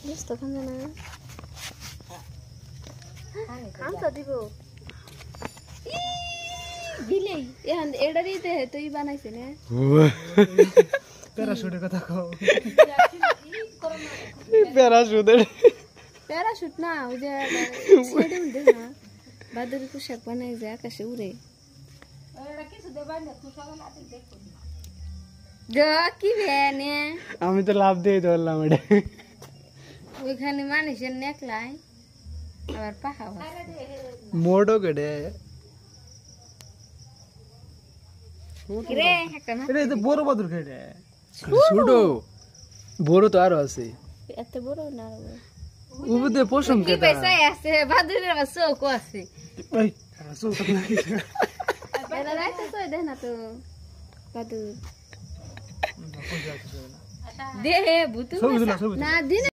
বুঝতে খান না খান তো দিব বিলেই এখন এটা দিতে তুই বানাইছিস না প্যারাশুটের কথা কও প্যারাশুট না ওই যে ছেড়ে উঠে না বাদুড়ি পোশাক বানাই যায় আকাশে উড়ে কি ভ্যানে আমি তো লাভ দিয়ে ধরলাম এটা ওইখানে মানুষের নেকলাই আবার পাখা মোড়ো কেটে রে একটা না এটা তো বড় বাদুর কেটে ছোট বড় তো আরো আছে এত বড় না উপরে পশম কি কেটে পয়সা আছে বাদুড়ের আবার চোখ আছে এই সুলতা এটা রাইতে তো দেখ না তো বাদুর দে ভূতু ছবি তুলা, ছবি না দিন